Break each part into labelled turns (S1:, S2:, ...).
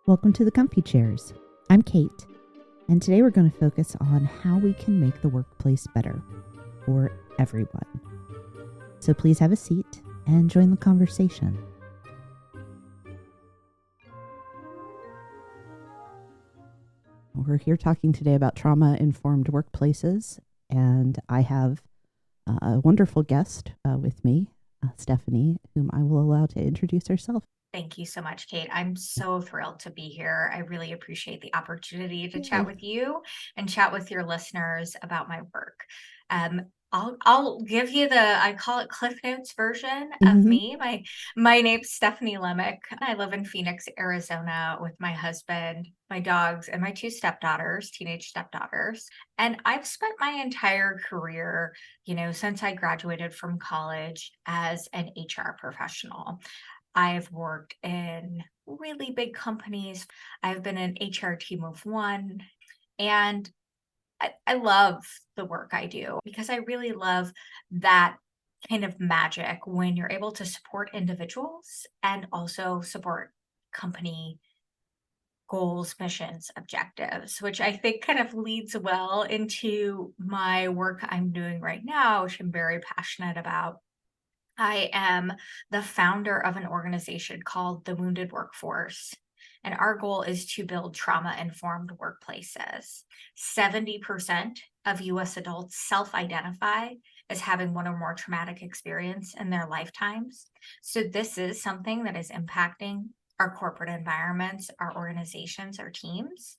S1: Welcome to the Comfy Chairs. I'm Kate, and today we're going to focus on how we can make the workplace better for everyone. So please have a seat and join the conversation. We're here talking today about trauma-informed workplaces, and I have a wonderful guest with me, Stephanie, whom I will allow to introduce herself.
S2: Thank you so much, Kate. I'm so thrilled to be here. I really appreciate the opportunity to chat
S1: Yay.
S2: with you and chat with your listeners about my work. Um, I'll give you I call it Cliff Notes version of
S1: Mm-hmm.
S2: me. My name's Stephanie Lemick. I live in Phoenix, Arizona with my husband, my dogs, and my two stepdaughters, teenage stepdaughters. And I've spent my entire career, since I graduated from college as an HR professional. I've worked in really big companies. I've been an HR team of one. And I love the work I do because I really love that kind of magic when you're able to support individuals and also support company goals, missions, objectives, which I think kind of leads well into my work I'm doing right now, which I'm very passionate about. I am the founder of an organization called the Wounded Workforce. And our goal is to build trauma informed workplaces. 70% of US adults self identify as having one or more traumatic experience in their lifetimes. So, this is something that is impacting our corporate environments, our organizations, our teams.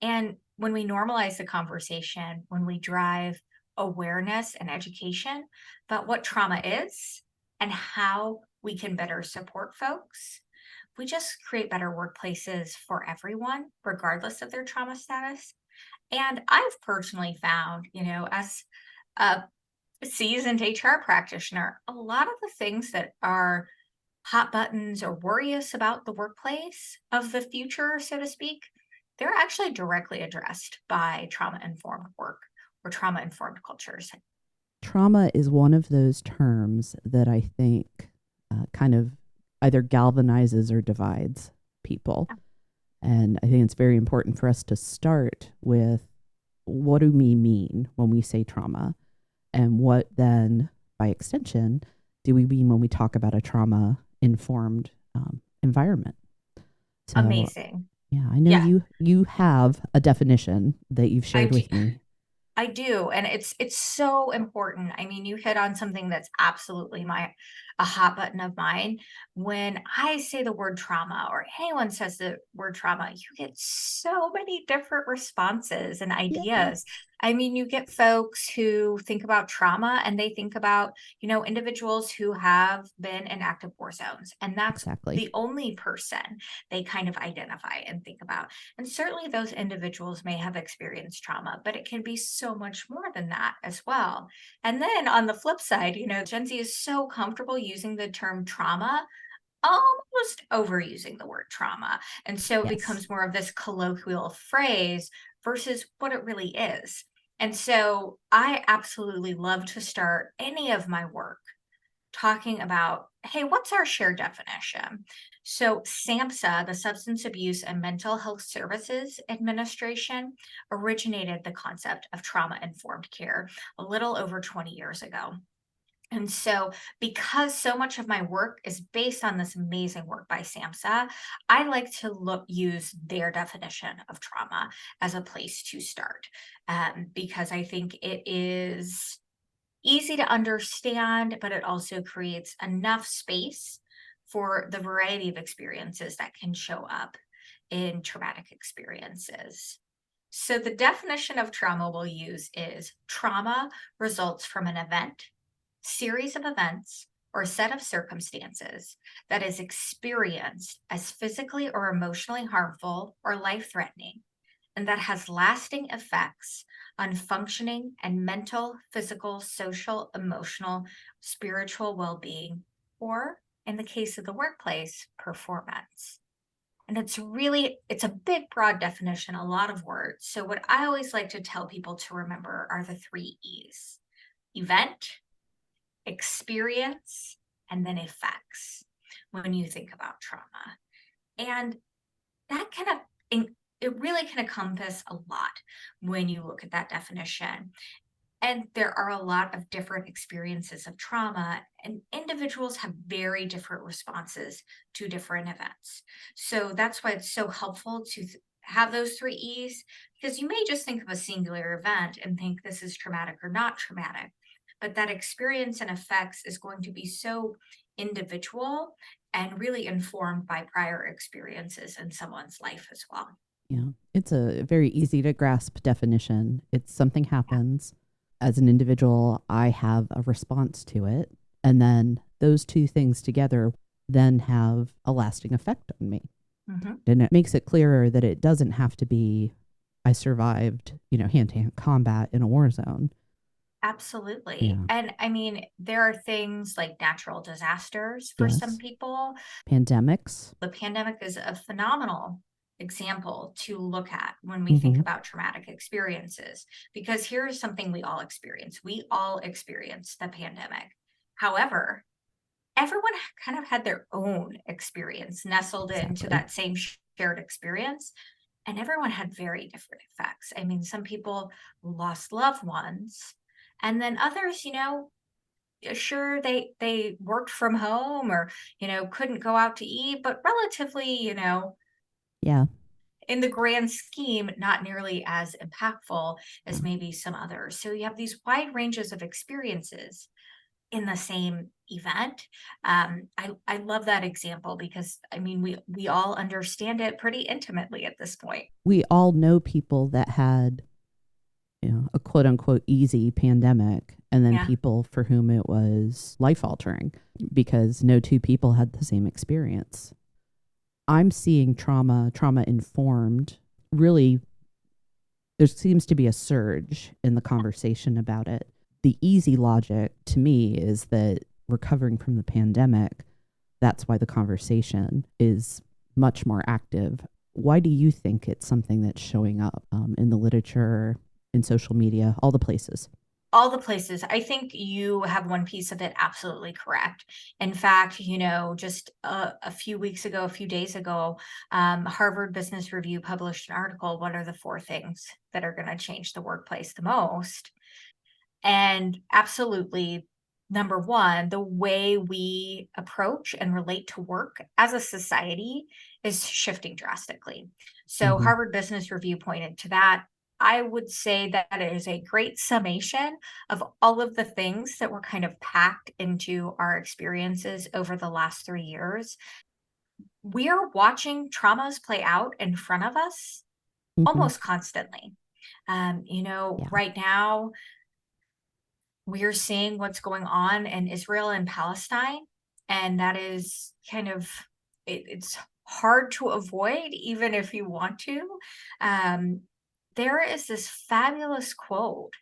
S2: And when we normalize the conversation, when we drive awareness and education about what trauma is and how we can better support folks, we just create better workplaces for everyone, regardless of their trauma status. And I've personally found, as a seasoned HR practitioner, a lot of the things that are hot buttons or worry us about the workplace of the future, so to speak, they're actually directly addressed by trauma informed work or trauma informed cultures.
S1: Trauma is one of those terms that I think kind of either galvanizes or divides people. And I think it's very important for us to start with what do we mean when we say trauma? And what then, by extension, do we mean when we talk about a trauma informed environment? So,
S2: Amazing.
S1: yeah, I know
S2: Yeah,
S1: you have a definition that you've
S2: I
S1: shared
S2: do.
S1: with me.
S2: I do, and it's so important. I mean, you hit on something that's absolutely a hot button of mine. When I say the word trauma or anyone says the word trauma, you get so many different responses and
S1: Yeah,
S2: ideas. I mean, you get folks who think about trauma and they think about, individuals who have been in active war zones, and that's
S1: exactly.
S2: the only person they kind of identify and think about. And certainly those individuals may have experienced trauma, but it can be so much more than that as well. And then on the flip side, Gen Z is so comfortable using the term trauma, almost overusing the word trauma. And so it
S1: Yes.
S2: becomes more of this colloquial phrase versus what it really is. And so I absolutely love to start any of my work talking about, hey, what's our shared definition? So, SAMHSA, the Substance Abuse and Mental Health Services Administration, originated the concept of trauma informed care a little over 20 years ago. And so, because so much of my work is based on this amazing work by SAMHSA, I like to use their definition of trauma as a place to start, because I think it is easy to understand, but it also creates enough space for the variety of experiences that can show up in traumatic experiences. So, the definition of trauma we'll use is trauma results from an event, series of events, or set of circumstances that is experienced as physically or emotionally harmful or life threatening and that has lasting effects on functioning and mental, physical, social, emotional, spiritual well being, or in the case of the workplace, performance. And it's a big, broad definition, a lot of words. So, what I always like to tell people to remember are the three E's: event, experience, and then effects when you think about trauma. And that kind of it really can encompass a lot when you look at that definition. And there are a lot of different experiences of trauma, and individuals have very different responses to different events. So that's why it's so helpful to have those three E's, because you may just think of a singular event and think this is traumatic or not traumatic. But that experience and effects is going to be so individual and really informed by prior experiences in someone's life as well.
S1: Yeah, it's a very easy to grasp definition. It's something happens. As an individual, I have a response to it. And then those two things together then have a lasting effect on me.
S2: Mhm.
S1: And it makes it clearer that it doesn't have to be, I survived, hand to hand combat in a war zone.
S2: Absolutely.
S1: Yeah.
S2: And I mean, there are things like natural disasters for some
S1: Yes.
S2: people.
S1: Pandemics.
S2: The pandemic is a phenomenal example to look at when we think
S1: Hmm.
S2: about traumatic experiences, because here's something we all experience. We all experienced the pandemic. However, everyone kind of had their own experience nestled into
S1: Exactly.
S2: that same shared experience. And everyone had very different effects. I mean, some people lost loved ones, and then others, sure they worked from home or couldn't go out to eat, but relatively,
S1: Yeah.
S2: in the grand scheme, not nearly as impactful
S1: Yeah.
S2: as maybe some others. So you have these wide ranges of experiences in the same event. I love that example because I mean we all understand it pretty intimately at this point.
S1: We all know people that had, a quote unquote easy pandemic, and then
S2: Yeah.
S1: people for whom it was life altering because no two people had the same experience. I'm seeing trauma informed, really, there seems to be a surge in the conversation about it. The easy logic to me is that recovering from the pandemic, that's why the conversation is much more active. Why do you think it's something that's showing up in the literature, in social media, all the places?
S2: All the places. I think you have one piece of it absolutely correct. In fact, just a few weeks ago, a few days ago, Harvard Business Review published an article. What are the four things that are going to change the workplace the most? And absolutely, number one, the way we approach and relate to work as a society is shifting drastically. So,
S1: Hmm.
S2: Harvard Business Review pointed to that. I would say that it is a great summation of all of the things that were kind of packed into our experiences over the last 3 years. We are watching traumas play out in front of us
S1: Hmm.
S2: almost constantly.
S1: Yeah.
S2: Right now, we're seeing what's going on in Israel and Palestine, and that is kind of it's hard to avoid even if you want to. Um, there is this fabulous quote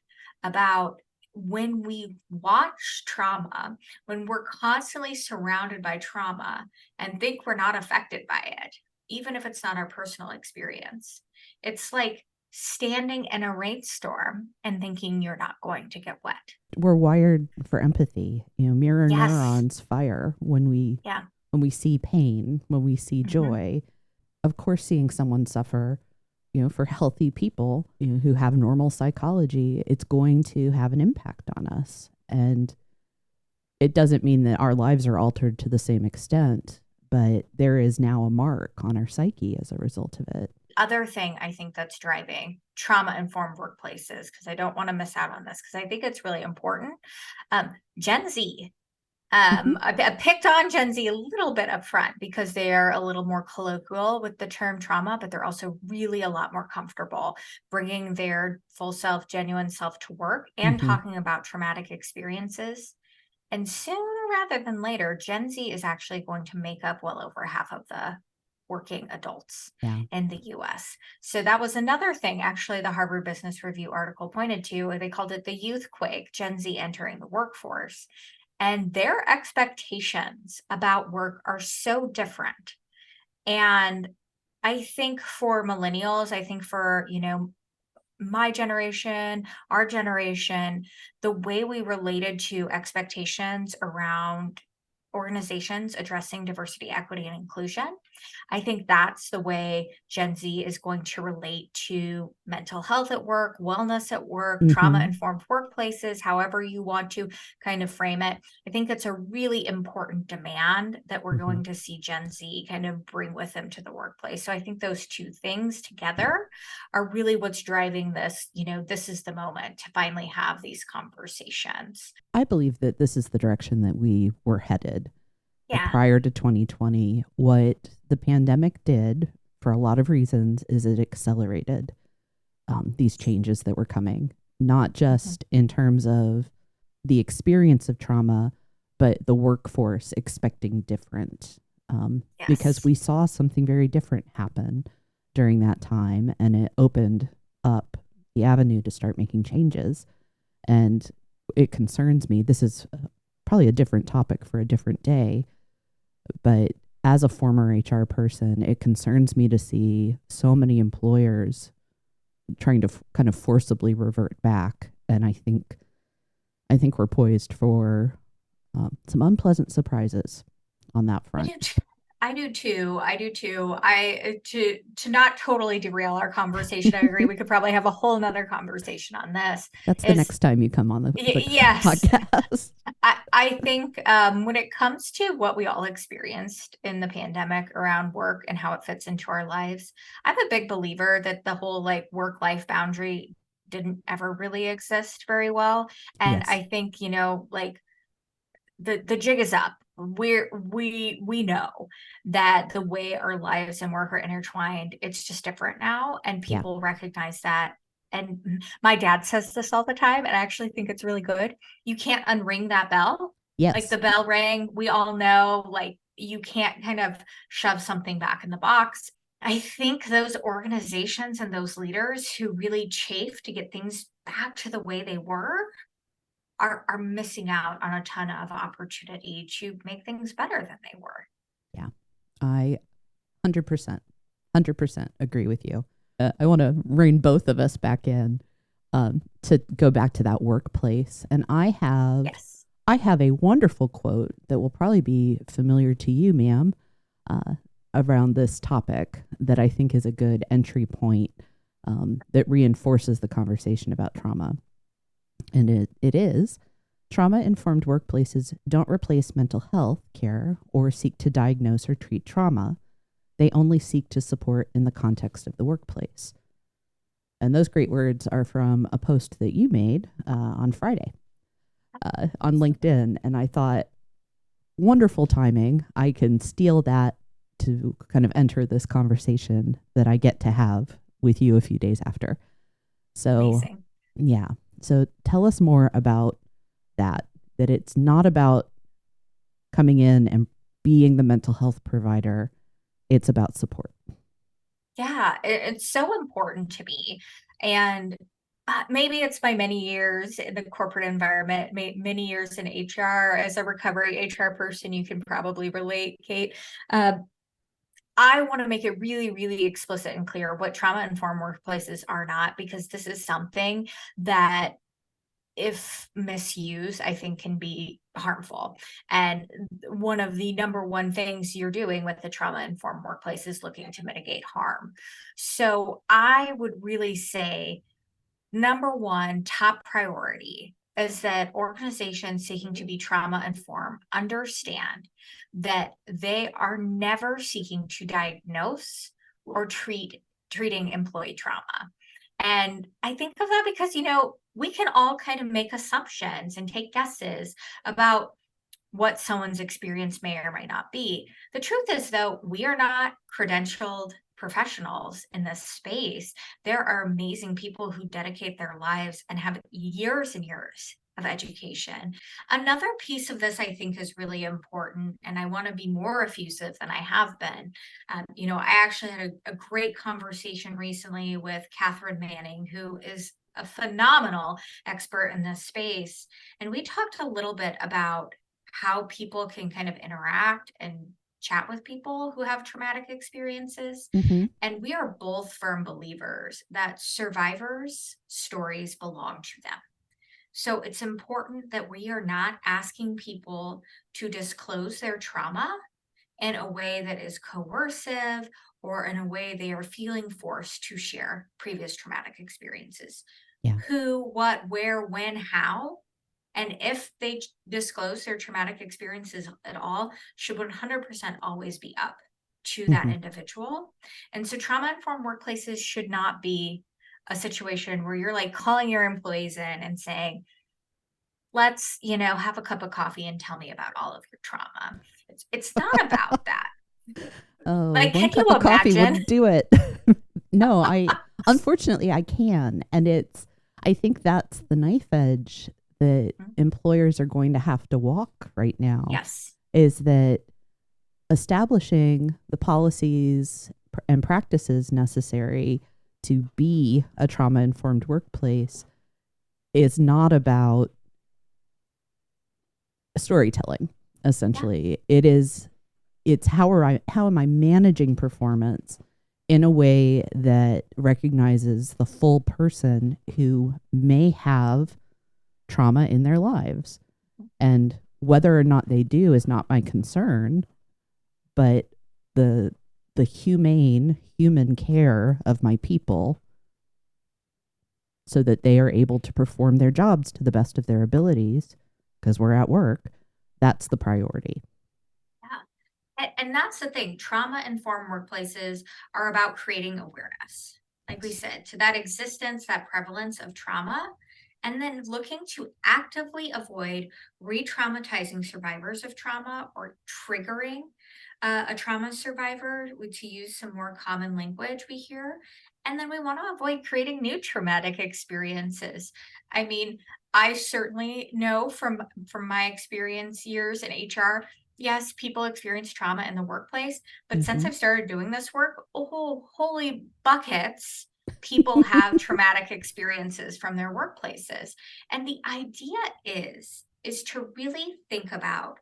S2: about when we watch trauma, when we're constantly surrounded by trauma and think we're not affected by it, even if it's not our personal experience. It's like standing in a rainstorm and thinking you're not going to get wet.
S1: We're wired for empathy. Mirror
S2: Yes.
S1: neurons fire when we
S2: Yeah.
S1: see pain, when we see
S2: Mhm.
S1: joy. Of course, seeing someone suffer, for healthy people, who have normal psychology, it's going to have an impact on us. And it doesn't mean that our lives are altered to the same extent, but there is now a mark on our psyche as a result of it.
S2: Other thing I think that's driving trauma-informed workplaces, because I don't wanna miss out on this, because I think it's really important. Gen Z.
S1: Hmm.
S2: I picked on Gen Z a little bit up front because they're a little more colloquial with the term trauma, but they're also really a lot more comfortable bringing their full self, genuine self to work and
S1: Hmm.
S2: talking about traumatic experiences. And sooner rather than later, Gen Z is actually going to make up well over half of the working adults
S1: Yeah.
S2: in the US. So that was another thing, actually, the Harvard Business Review article pointed to. They called it the youth quake, Gen Z entering the workforce. And their expectations about work are so different. And I think for millennials, I think for, my generation, our generation, the way we related to expectations around organizations addressing diversity, equity, and inclusion. I think that's the way Gen Z is going to relate to mental health at work, wellness at work, trauma
S1: Hmm.
S2: informed workplaces, however you want to kind of frame it. I think it's a really important demand that we're
S1: Hmm.
S2: going to see Gen Z kind of bring with them to the workplace. So I think those two things
S1: Yeah.
S2: together are really what's driving this. This is the moment to finally have these conversations.
S1: I believe that this is the direction that we were headed
S2: Yeah.
S1: prior to 2020. What the pandemic did, for a lot of reasons, is it accelerated these changes that were coming, not
S2: Mhm.
S1: just in terms of the experience of trauma, but the workforce expecting different. Because
S2: Yes.
S1: we saw something very different happen during that time, and it opened up the avenue to start making changes. And it concerns me. This is probably a different topic for a different day, but as a former HR person, it concerns me to see so many employers trying to kind of forcibly revert back. And I think we're poised for some unpleasant surprises on that
S2: I
S1: front.
S2: do too. I do too. I do too. To not totally derail our conversation, I agree. We could probably have a whole nother conversation on this.
S1: That's the
S2: Is
S1: next time you come on the
S2: yes.
S1: podcast.
S2: I think when it comes to what we all experienced in the pandemic around work and how it fits into our lives, I'm a big believer that the whole like work life boundary didn't ever really exist very well. And
S1: Yes.
S2: I think, like the jig is up. We know that the way our lives and work are intertwined, it's just different now, and
S1: Yeah.
S2: people recognize that. And my dad says this all the time, and I actually think it's really good. You can't unring that bell. Like
S1: Yes.
S2: the bell rang, we all know, like you can't kind of shove something back in the box. I think those organizations and those leaders who really chafe to get things back to the way they were are missing out on a ton of opportunity to make things better than they were.
S1: Yeah. I 100% agree with you. I want to rein both of us back in to go back to that workplace. And
S2: Yes.
S1: I have a wonderful quote that will probably be familiar to you, ma'am, uh, around this topic that I think is a good entry point that reinforces the conversation about trauma. And it is trauma informed workplaces don't replace mental health care or seek to diagnose or treat trauma. They only seek to support in the context of the workplace. And those great words are from a post that you made on Friday on LinkedIn. And I thought, wonderful timing. I can steal that to kind of enter this conversation that I get to have with you a few days after. So,
S2: Amazing.
S1: yeah. So tell us more about that it's not about coming in and being the mental health provider, it's about support.
S2: Yeah, it's so important to me. And maybe it's my many years in the corporate environment, many years in HR as a recovery HR person. You can probably relate, Kate. Uh, I want to make it really, really explicit and clear what trauma informed workplaces are not, because this is something that if misused, I think can be harmful. And one of the number one things you're doing with the trauma informed workplace is looking to mitigate harm. So I would really say number one, top priority is that organizations seeking to be trauma informed understand that they are never seeking to diagnose or treating employee trauma. And I think of that because, we can all kind of make assumptions and take guesses about what someone's experience may or may not be. The truth is, though, we are not credentialed professionals in this space. There are amazing people who dedicate their lives and have years and years of education. Another piece of this I think is really important, and I want to be more effusive than I have been. I actually had a great conversation recently with Catherine Manning, who is a phenomenal expert in this space. And we talked a little bit about how people can kind of interact and chat with people who have traumatic experiences.
S1: Hmm.
S2: And we are both firm believers that survivors' stories belong to them. So it's important that we are not asking people to disclose their trauma in a way that is coercive or in a way they are feeling forced to share previous traumatic experiences.
S1: Yeah.
S2: Who, what, where, when, how, and if they disclose their traumatic experiences at all, should 100% always be up to that
S1: Hmm.
S2: individual. And so trauma informed workplaces should not be a situation where you're like calling your employees in and saying, let's, have a cup of coffee and tell me about all of your trauma. It's not about that.
S1: Oh,
S2: Like,
S1: one
S2: can you
S1: cup of coffee
S2: imagine?
S1: wouldn't do it. No, unfortunately, I can. And I think that's the knife edge that employers are going to have to walk right now,
S2: Yes.
S1: is that establishing the policies and practices necessary to be a trauma informed workplace is not about storytelling. Essentially, it's how am I managing performance in a way that recognizes the full person who may have trauma in their lives, and whether or not they do is not my concern, but the human care of my people, so that they are able to perform their jobs to the best of their abilities, because we're at work, that's the priority.
S2: And that's the thing. Trauma informed workplaces are about creating awareness, like we
S1: Yes.
S2: said, to that existence, that prevalence of trauma, and then looking to actively avoid re traumatizing survivors of trauma or triggering a trauma survivor, to use some more common language we hear. And then we want to avoid creating new traumatic experiences. I mean, I certainly know from my experience years in HR, yes, people experience trauma in the workplace, but since
S1: Mm-hmm.
S2: I've started doing this work, oh, holy buckets, people have traumatic experiences from their workplaces. And the idea is to really think about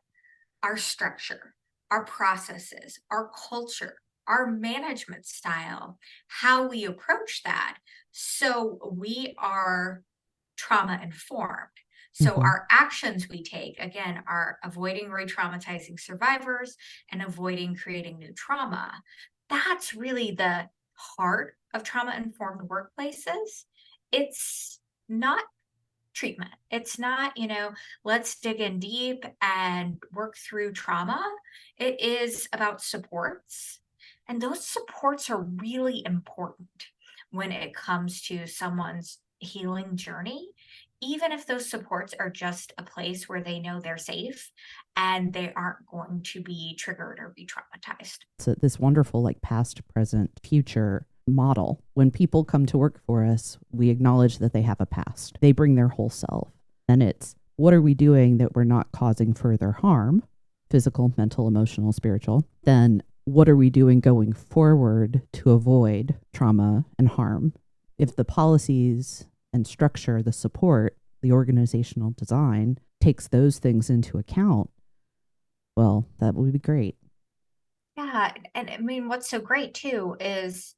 S2: our structure, our processes, our culture, our management style, how we approach that. So we are trauma informed. So
S1: Mm-hmm.
S2: our actions we take, again, are avoiding re traumatizing survivors and avoiding creating new trauma. That's really the heart of trauma informed workplaces. It's not treatment. It's not, let's dig in deep and work through trauma. It is about supports. And those supports are really important when it comes to someone's healing journey, even if those supports are just a place where they know they're safe and they aren't going to be triggered or be traumatized.
S1: So this wonderful, like, past, present, future model. When people come to work for us, we acknowledge that they have a past. They bring their whole self. And it's, what are we doing that we're not causing further harm, physical, mental, emotional, spiritual? Then what are we doing going forward to avoid trauma and harm? If the policies and structure, the support, the organizational design takes those things into account, well, that would be great.
S2: Yeah. And I mean, what's so great too is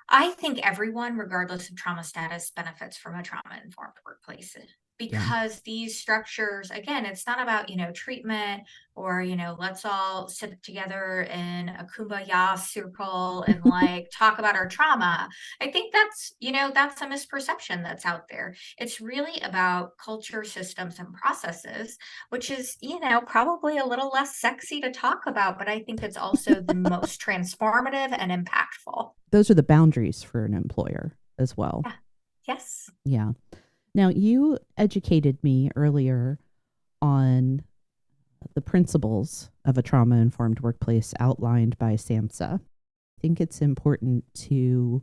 S2: I think everyone, regardless of trauma status, benefits from a trauma informed workplace
S1: Yeah.
S2: because these structures, again, it's not about, treatment or, let's all sit together in a kumbaya circle and like talk about our trauma. I think that's a misperception that's out there. It's really about culture, systems, and processes, which is, probably a little less sexy to talk about, but I think it's also the most transformative and impactful.
S1: Those are the boundaries for an employer as well.
S2: Yeah. Yes.
S1: Yeah. Now, you educated me earlier on the principles of a trauma informed workplace outlined by SAMHSA. I think it's important to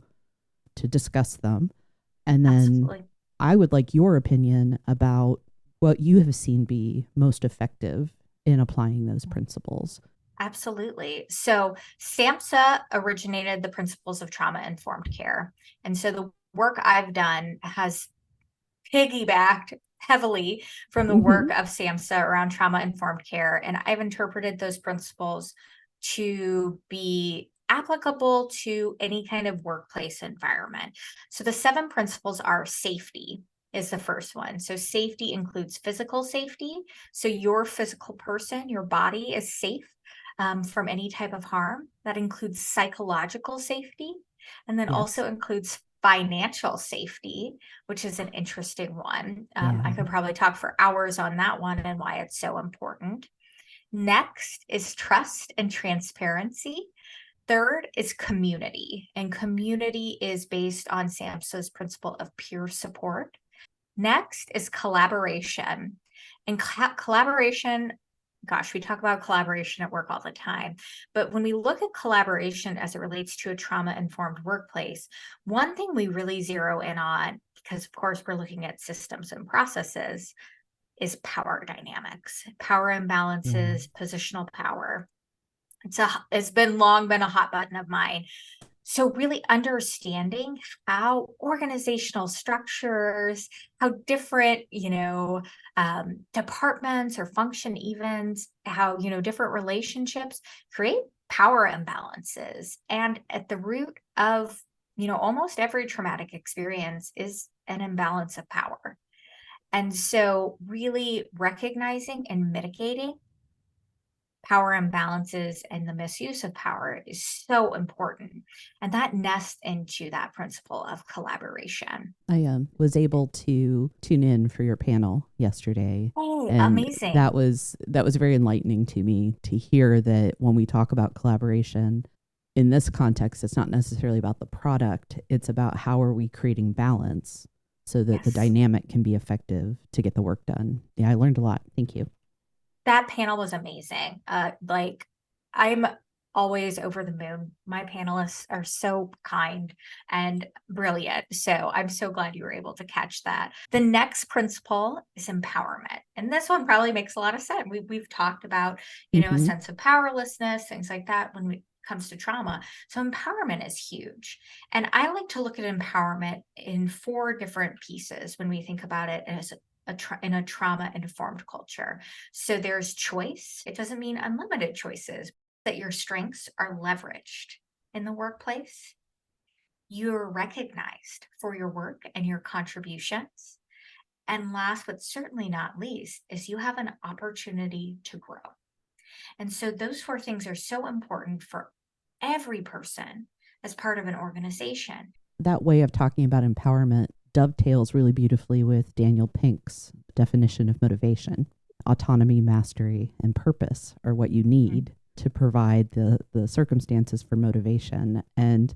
S1: discuss them. And then
S2: Absolutely.
S1: I would like your opinion about what you have seen be most effective in applying those principles.
S2: Absolutely. So SAMHSA originated the principles of trauma informed care. And so the work I've done has piggybacked heavily from the
S1: Mm-hmm.
S2: work of SAMHSA around trauma informed care. And I've interpreted those principles to be applicable to any kind of workplace environment. So the 7 principles are safety is the first one. So safety includes physical safety. So your physical person, your body is safe from any type of harm. That includes psychological safety, and then
S1: Yes.
S2: also includes financial safety, which is an interesting one. I
S1: Yeah.
S2: could probably talk for hours on that one and why it's so important. Next is trust and transparency. Third is community, and community is based on SAMHSA's principle of peer support. Next is collaboration. And collaboration, gosh, we talk about collaboration at work all the time. But when we look at collaboration as it relates to a trauma informed workplace, one thing we really zero in on, because of course we're looking at systems and processes, is power dynamics, power
S1: Yeah.
S2: imbalances, positional power. It's been long been a hot button of mine. So really understanding how organizational structures, how different, departments or function events, how, different relationships create power imbalances. And at the root of, almost every traumatic experience is an imbalance of power. And so really recognizing and mitigating power imbalances and the misuse of power is so important. And that nests into that principle of collaboration.
S1: I was able to tune in for your panel yesterday,
S2: Oh,
S1: and
S2: amazing.
S1: that was very enlightening to me to hear that when we talk about collaboration in this context, it's not necessarily about the product; it's about how are we creating balance so that the
S2: Yes.
S1: dynamic can be effective to get the work done. Yeah, I learned a lot. Thank you.
S2: That panel was amazing. Like I'm always over the moon. My panelists are so kind and brilliant. So I'm so glad you were able to catch that. The next principle is empowerment. And this one probably makes a lot of sense. We've talked about, a
S1: Hmm.
S2: sense of powerlessness, things like that when it comes to trauma. So empowerment is huge. And I like to look at empowerment in 4 different pieces when we think about it as in a trauma informed culture. So there's choice. It doesn't mean unlimited choices, that your strengths are leveraged in the workplace. You're recognized for your work and your contributions. And last but certainly not least, is you have an opportunity to grow. And so those 4 things are so important for every person as part of an organization.
S1: That way of talking about empowerment dovetails really beautifully with Daniel Pink's definition of motivation. Autonomy, mastery, and purpose are what you
S2: Mhm.
S1: need to provide the circumstances for motivation. And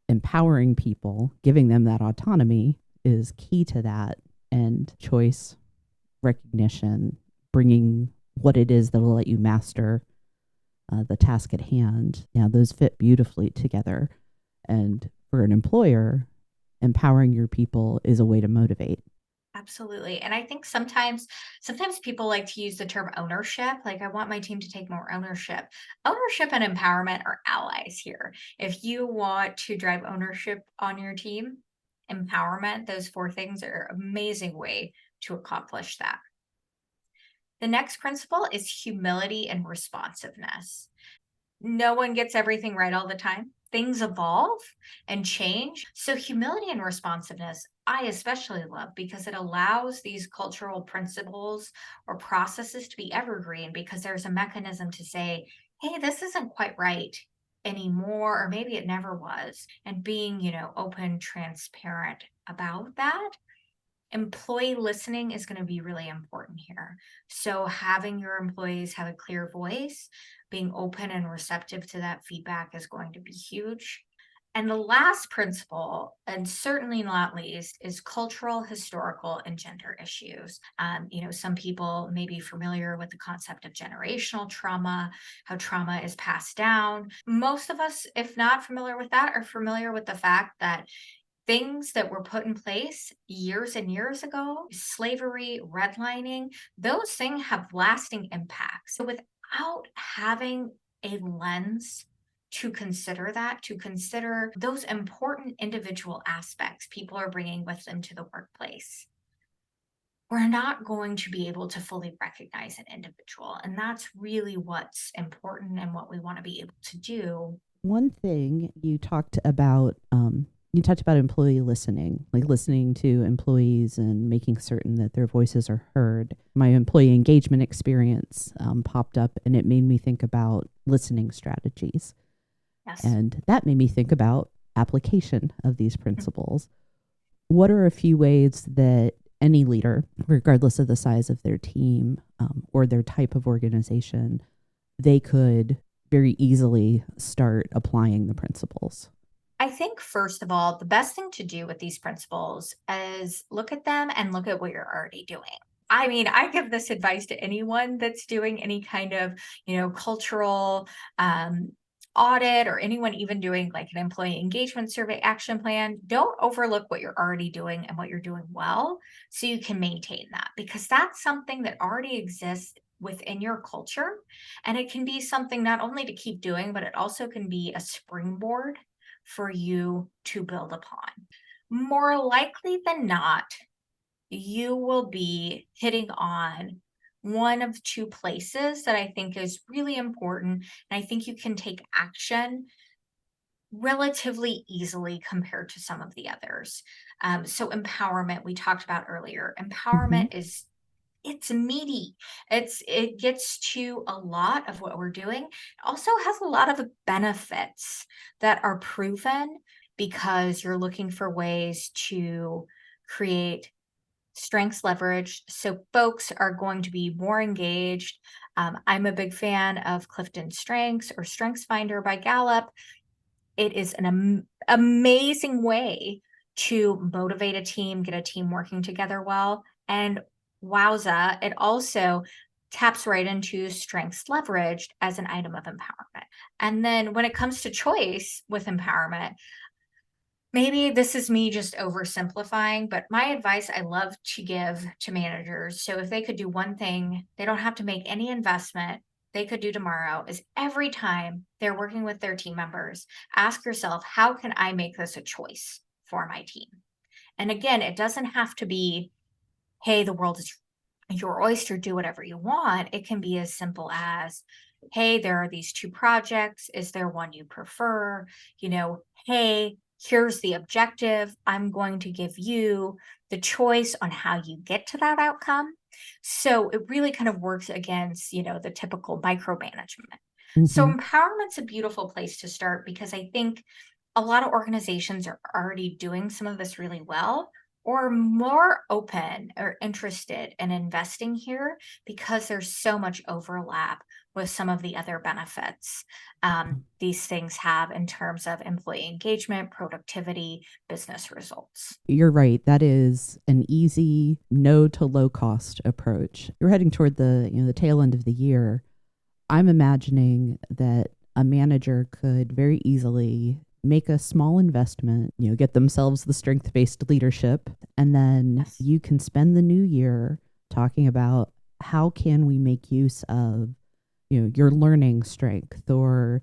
S1: empowering people, giving them that autonomy is key to that. And choice, recognition, bringing what it is that'll let you master the task at hand. Yeah, those fit beautifully together. And for an employer, empowering your people is a way to motivate.
S2: Absolutely. And I think sometimes people like to use the term ownership. Like I want my team to take more ownership. Ownership and empowerment are allies here. If you want to drive ownership on your team, empowerment, those 4 things are an amazing way to accomplish that. The next principle is humility and responsiveness. No one gets everything right all the time. Things evolve and change. So, humility and responsiveness, I especially love because it allows these cultural principles or processes to be evergreen because there's a mechanism to say, hey, this isn't quite right anymore, or maybe it never was. And being, open, transparent about that. Employee listening is going to be really important here. So, having your employees have a clear voice, being open and receptive to that feedback is going to be huge. And the last principle, and certainly not least, is cultural, historical, and gender issues. Some people may be familiar with the concept of generational trauma, how trauma is passed down. Most of us, if not familiar with that, are familiar with the fact that things that were put in place years and years ago, slavery, redlining, those things have lasting impacts. So without having a lens to consider those important individual aspects people are bringing with them to the workplace, we're not going to be able to fully recognize an individual. And that's really what's important and what we want to be able to do.
S1: One thing you talked about employee listening, like listening to employees and making certain that their voices are heard. My employee engagement experience popped up, and it made me think about listening strategies.
S2: Yes.
S1: And that made me think about application of these principles. What are a few ways that any leader, regardless of the size of their team or their type of organization, they could very easily start applying the principles?
S2: I think, first of all, the best thing to do with these principles is look at them and look at what you're already doing. I mean, I give this advice to anyone that's doing any kind of, cultural um, audit, or anyone even doing like an employee engagement survey action plan. Don't overlook what you're already doing and what you're doing well, so you can maintain that, because that's something that already exists within your culture. And it can be something not only to keep doing, but it also can be a springboard for you to build upon. More likely than not, you will be hitting on one of two places that I think is really important. And I think you can take action relatively easily compared to some of the others. So empowerment, we talked about earlier.
S1: Mm-hmm.
S2: Empowerment is, it's meaty. It gets to a lot of what we're doing. It also has a lot of benefits that are proven, because you're looking for ways to create strengths leverage. So folks are going to be more engaged. I'm a big fan of Clifton Strengths, or Strengths Finder by Gallup. It is an amazing way to motivate a team, get a team working together well. And wowza, it also taps right into strengths leveraged as an item of empowerment. And then when it comes to choice with empowerment, maybe this is me just oversimplifying, but my advice I love to give to managers, so if they could do one thing, they don't have to make any investment, they could do tomorrow, is every time they're working with their team members, ask yourself, how can I make this a choice for my team? And again, it doesn't have to be, hey, the world is your oyster, do whatever you want. It can be as simple as, hey, there are these two projects. Is there one you prefer? Hey, here's the objective. I'm going to give you the choice on how you get to that outcome. So it really kind of works against, the typical micromanagement. So
S1: Mm-hmm.
S2: empowerment's a beautiful place to start, because I think a lot of organizations are already doing some of this really well, or more open or interested in investing here, because there's so much overlap with some of the other benefits these things have in terms of employee engagement, productivity, business results.
S1: You're right. That is an easy, no to low cost approach. You're heading toward the tail end of the year. I'm imagining that a manager could very easily make a small investment, get themselves the strength-based leadership, and then
S2: Yes.
S1: you can spend the new year talking about how can we make use of, your learning strength or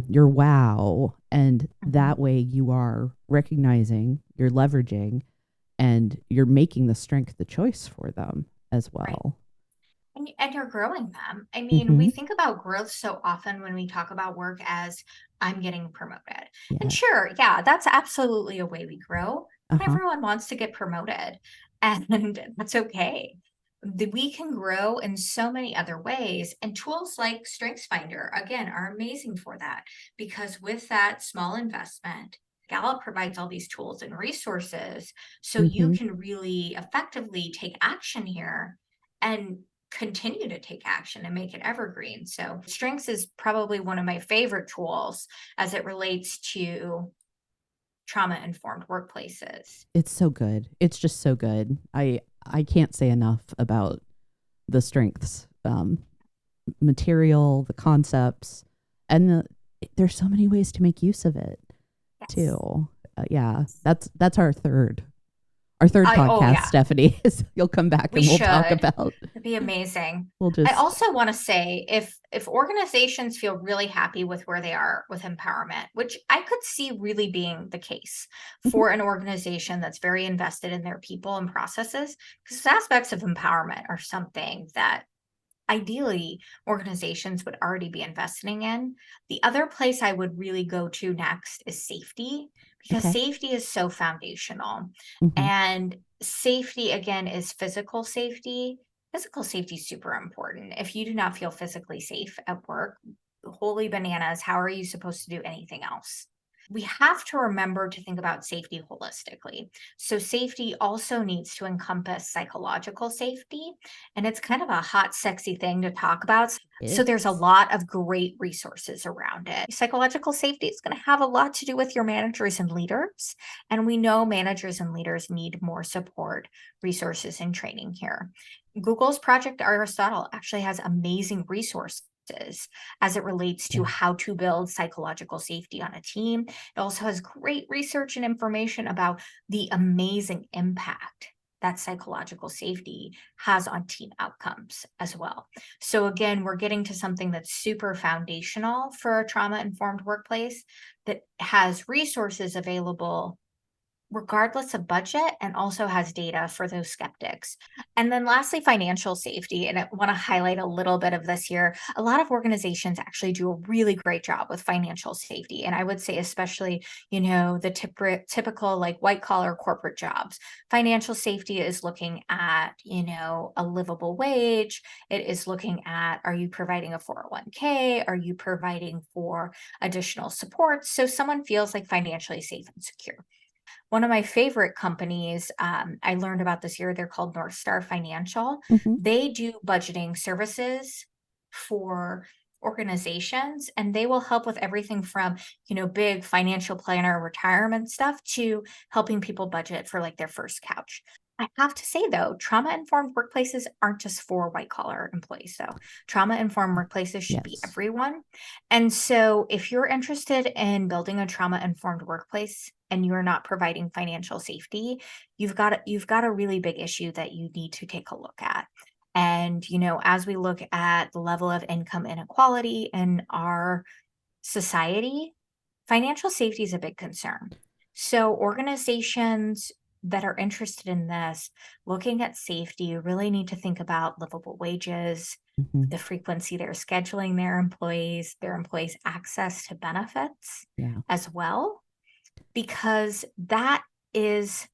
S1: your wow, and
S2: Mhm.
S1: that way you are recognizing, you're leveraging, and you're making the strength the choice for them as
S2: Right.
S1: well.
S2: And you're growing them. I mean,
S1: Mm-hmm.
S2: we think about growth so often when we talk about work as, I'm getting promoted. And
S1: Yes.
S2: sure, yeah, that's absolutely a way we grow. Not
S1: Uh-huh.
S2: everyone wants to get promoted, and that's okay. We can grow in so many other ways, and tools like StrengthsFinder, again, are amazing for that, because with that small investment, Gallup provides all these tools and resources, so you
S1: Mm-hmm.
S2: can really effectively take action here and continue to take action and make it evergreen. So, strengths is probably one of my favorite tools as it relates to trauma informed workplaces.
S1: It's so good. It's just so good. I can't say enough about the strengths, material, the concepts, and there's so many ways to make use of it
S2: Yes.
S1: too. Yeah, that's our third. Our third
S2: Oh
S1: podcast,
S2: yeah,
S1: Stephanie, is you'll come back
S2: we
S1: and we'll talk
S2: should.
S1: about,
S2: It'd be amazing.
S1: we'll
S2: I
S1: just,
S2: also want to say if organizations feel really happy with where they are with empowerment, which I could see really being the case
S1: mhm,
S2: for an organization that's very invested in their people and processes, because aspects of empowerment are something that ideally organizations would already be investing in. The other place I would really go to next is safety, because
S1: okay.
S2: safety is so foundational.
S1: Hmm.
S2: And safety, again, is physical safety. Physical safety is super important. If you do not feel physically safe at work, holy bananas, how are you supposed to do anything else? We have to remember to think about safety holistically. So, safety also needs to encompass psychological safety. And it's kind of a hot, sexy thing to talk about.
S1: It
S2: So, there's a
S1: is.
S2: lot of great resources around it. Psychological safety is going to have a lot to do with your managers and leaders. And we know managers and leaders need more support, resources, and training here. Google's Project Aristotle actually has amazing resources as it relates to
S1: Yeah.
S2: how to build psychological safety on a team. It also has great research and information about the amazing impact that psychological safety has on team outcomes as well. So, again, we're getting to something that's super foundational for a trauma informed workplace that has resources available regardless of budget and also has data for those skeptics. And then lastly, financial safety. And I want to highlight a little bit of this here. A lot of organizations actually do a really great job with financial safety. And I would say, especially, the typical like white collar corporate jobs. Financial safety is looking at, a livable wage. It is looking at, are you providing a 401k? Are you providing for additional support? So someone feels like financially safe and secure. One of my favorite companies, I learned about this year, they're called North Star Financial.
S1: Hmm.
S2: They do budgeting services for organizations, and they will help with everything from, big financial planner retirement stuff to helping people budget for like their first couch. I have to say though, trauma informed workplaces aren't just for white collar employees, though. Trauma informed workplaces should be
S1: Yes.
S2: everyone. And so, if you're interested in building a trauma informed workplace and you're not providing financial safety, you've got a really big issue that you need to take a look at. And as we look at the level of income inequality in our society, financial safety is a big concern. So, organizations that are interested in this, looking at safety, really need to think about livable wages,
S1: Hmm.
S2: the frequency they're scheduling their employees' access to benefits
S1: Yeah.
S2: as well, because that is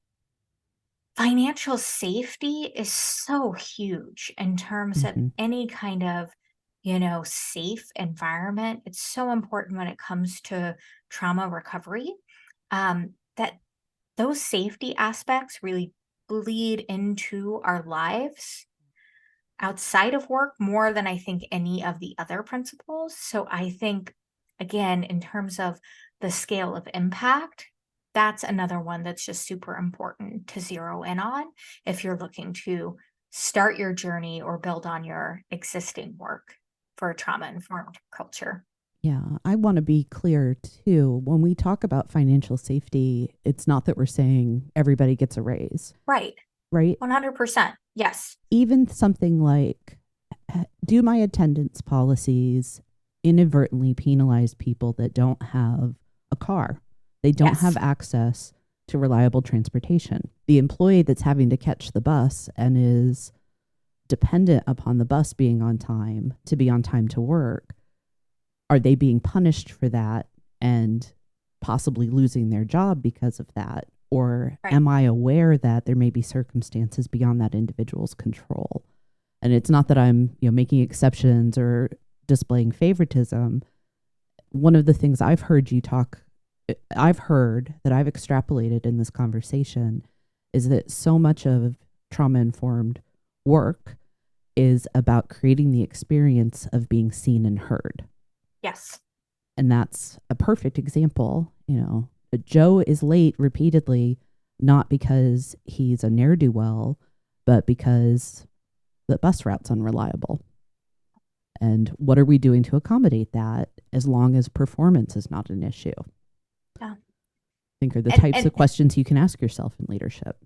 S2: financial safety is so huge in terms of
S1: Hmm.
S2: any kind of safe environment. It's so important when it comes to trauma recovery, that those safety aspects really bleed into our lives outside of work more than I think any of the other principles. So I think, again, in terms of the scale of impact, that's another one that's just super important to zero in on if you're looking to start your journey or build on your existing work for a trauma informed culture.
S1: Yeah. I want to be clear too. When we talk about financial safety, it's not that we're saying everybody gets a raise,
S2: Right.
S1: right?
S2: 100%. Yes.
S1: Even something like, do my attendance policies inadvertently penalize people that don't have a car? They don't
S2: Yes.
S1: have access to reliable transportation. The employee that's having to catch the bus and is dependent upon the bus being on time to be on time to work, are they being punished for that and possibly losing their job because of that? Or
S2: Right.
S1: am I aware that there may be circumstances beyond that individual's control? And it's not that I'm, making exceptions or displaying favoritism. One of the things I've heard that I've extrapolated in this conversation is that so much of trauma informed work is about creating the experience of being seen and heard.
S2: Yes.
S1: And that's a perfect example. Joe is late repeatedly, not because he's a ne'er do well, but because the bus route's unreliable. And what are we doing to accommodate that as long as performance is not an issue?
S2: Yeah.
S1: I think are the
S2: And
S1: types
S2: and
S1: of questions you can ask yourself in leadership.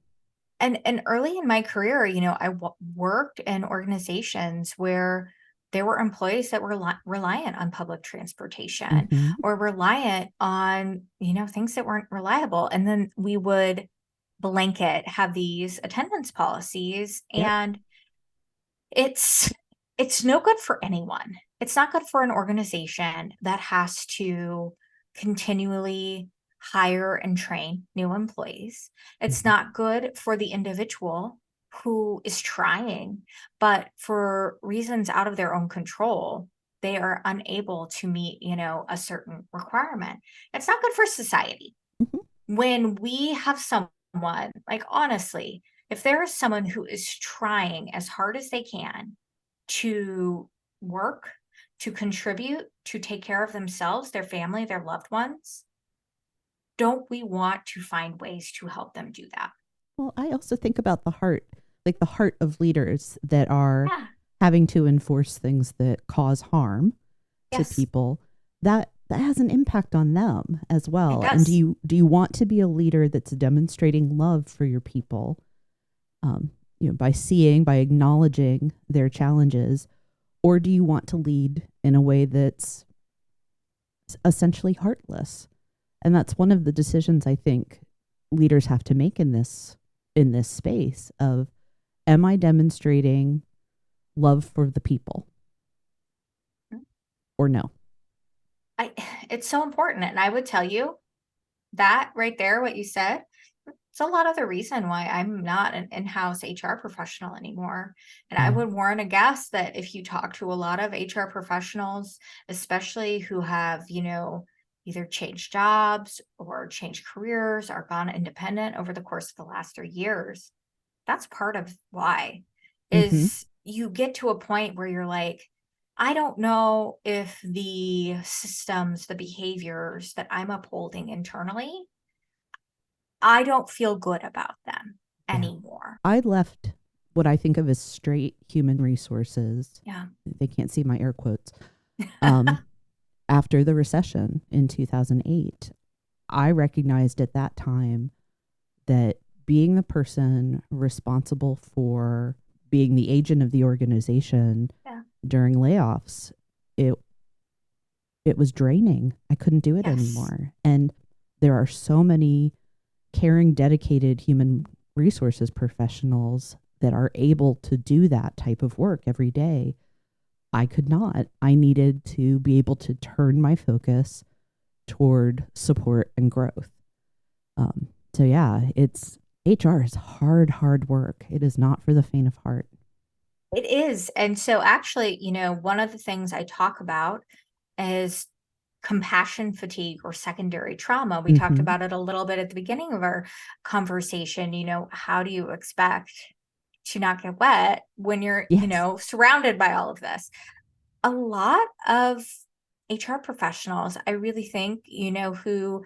S2: And early in my career, I worked in organizations where there were employees that were reliant on public transportation
S1: Hmm.
S2: or reliant on, things that weren't reliable. And then we would blanket have these attendance policies,
S1: Yep.
S2: and it's it's no good for anyone. It's not good for an organization that has to continually hire and train new employees. It's
S1: Hmm.
S2: not good for the individual who is trying, but for reasons out of their own control, they are unable to meet, a certain requirement. It's not good for society
S1: Hmm.
S2: when we have someone, like, honestly, if there is someone who is trying as hard as they can to work, to contribute, to take care of themselves, their family, their loved ones, don't we want to find ways to help them do that?
S1: Well, I also think about the heart, like the heart of leaders that are
S2: Yeah.
S1: having to enforce things that cause harm to
S2: Yes,
S1: people. That has an impact on them as
S2: it
S1: well. And do
S2: does.
S1: you want to be a leader that's demonstrating love for your people, um, by seeing, by acknowledging their challenges, or do you want to lead in a way that's essentially heartless? And that's one of the decisions I think leaders have to make in this space of, am I demonstrating love for the people or no?
S2: I it's so important, and I would tell you that right there, what you said, it's a lot of the reason why I'm not an in-house HR professional anymore. And I
S1: Yeah.
S2: would warn a guest that if you talk to a lot of HR professionals, especially who have, either changed jobs or changed careers or gone independent over the course of the last 3 years, that's part of why
S1: Hmm.
S2: is you get to a point where you're like, I don't know if the systems, the behaviors that I'm upholding internally, I don't feel good about them
S1: Yeah.
S2: anymore.
S1: I left what I think of as straight human resources.
S2: Yeah.
S1: They can't see my air quotes. Um, After the recession in 2008, I recognized at that time that being the person responsible for being the agent of the organization
S2: Yeah.
S1: during layoffs, it it was draining. I couldn't do it
S2: Yes.
S1: anymore. And there are so many caring, dedicated human resources professionals that are able to do that type of work every day. I could not. I needed to be able to turn my focus toward support and growth. So yeah, it's HR is hard work. It is not for the faint of heart.
S2: It is. And so actually, one of the things I talk about is compassion fatigue or secondary trauma. We talked
S1: Hmm.
S2: about it a little bit at the beginning of our conversation. How do you expect to not get wet when you're,
S1: Yes.
S2: surrounded by all of this? A lot of HR professionals, I really think, who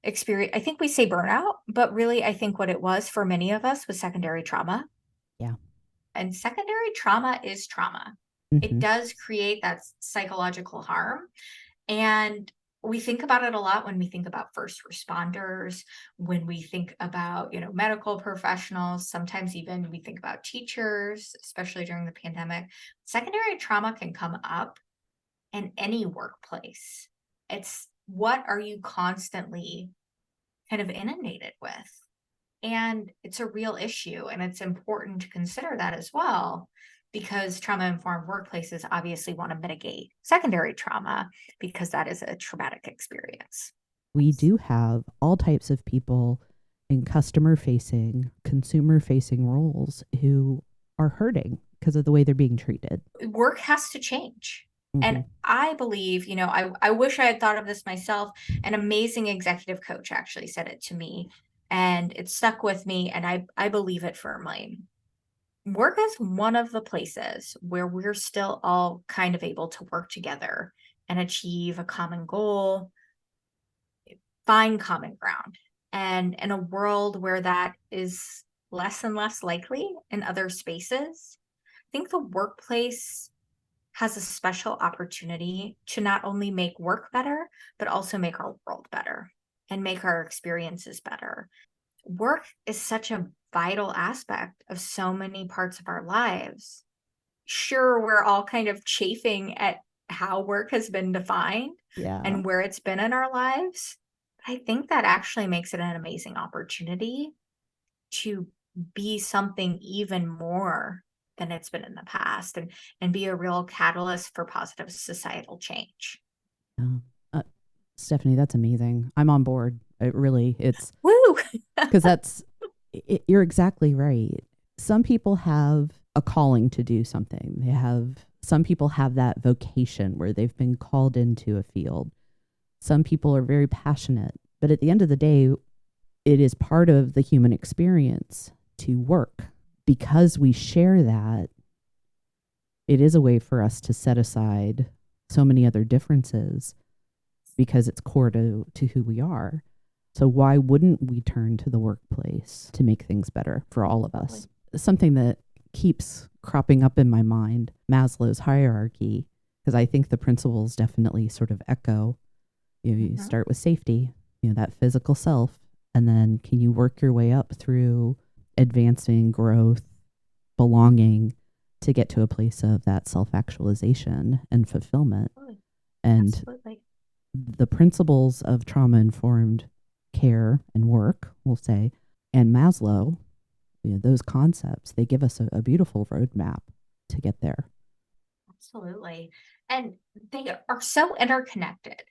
S2: experience, I think we say burnout, but really, I think what it was for many of us was secondary trauma.
S1: Yeah.
S2: And secondary trauma is trauma. It
S1: Hmm.
S2: does create that psychological harm. And we think about it a lot when we think about first responders, when we think about, medical professionals, sometimes even we think about teachers, especially during the pandemic. Secondary trauma can come up in any workplace. It's what are you constantly kind of inundated with? And it's a real issue. And it's important to consider that as well, because trauma informed workplaces obviously want to mitigate secondary trauma because that is a traumatic experience.
S1: We do have all types of people in customer facing, consumer facing roles who are hurting because of the way they're being treated.
S2: Work has to change.
S1: Hmm.
S2: And I believe, I wish I had thought of this myself. An amazing executive coach actually said it to me, and it stuck with me. And I believe it firmly. Work is one of the places where we're still all kind of able to work together and achieve a common goal, find common ground. And in a world where that is less and less likely in other spaces, I think the workplace has a special opportunity to not only make work better, but also make our world better and make our experiences better. Work is such a vital aspect of so many parts of our lives. Sure, we're all kind of chafing at how work has been defined
S1: Yeah.
S2: and where it's been in our lives. I think that actually makes it an amazing opportunity to be something even more than it's been in the past, and be a real catalyst for positive societal change.
S1: Yeah. Uh, Stephanie, that's amazing. I'm on board. It really, it's
S2: Woo!
S1: because you're exactly right. Some people have a calling to do something. Some people have that vocation where they've been called into a field. Some people are very passionate, but at the end of the day, it is part of the human experience to work. Because we share that, it is a way for us to set aside so many other differences because it's core to who we are. So why wouldn't we turn to the workplace to make things better for all of us? Something that keeps cropping up in my mind, Maslow's hierarchy, because I think the principles definitely sort of echo. You start with safety, that physical self, and then can you work your way up through advancing growth, belonging, to get to a place of that self-actualization and fulfillment. And
S2: Absolutely.
S1: the principles of trauma-informed care and work, we'll say, and Maslow, those concepts, they give us a beautiful roadmap to get there.
S2: Absolutely. And they are so interconnected.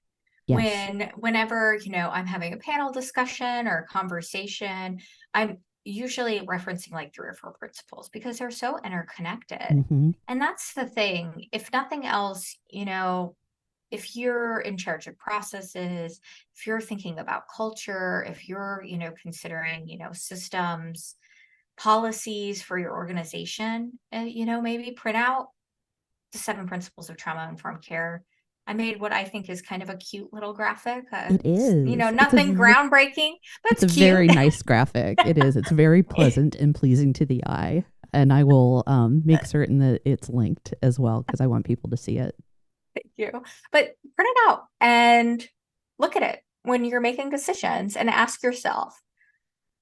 S1: Yes.
S2: Whenever, I'm having a panel discussion or a conversation, I'm usually referencing like 3 or 4 principles because they're so interconnected.
S1: Mm-hmm.
S2: And that's the thing. If nothing else, if you're in charge of processes, if you're thinking about culture, if you're, considering, systems, policies for your organization, maybe print out the 7 principles of trauma informed care. I made what I think is kind of a cute little graphic.
S1: It is.
S2: Nothing groundbreaking, but
S1: It's
S2: it's
S1: a
S2: cute.
S1: very nice graphic. It is. It's very pleasant and pleasing to the eye. And I will make certain that it's linked as well because I want people to see it.
S2: Thank you. But print it out and look at it when you're making decisions and ask yourself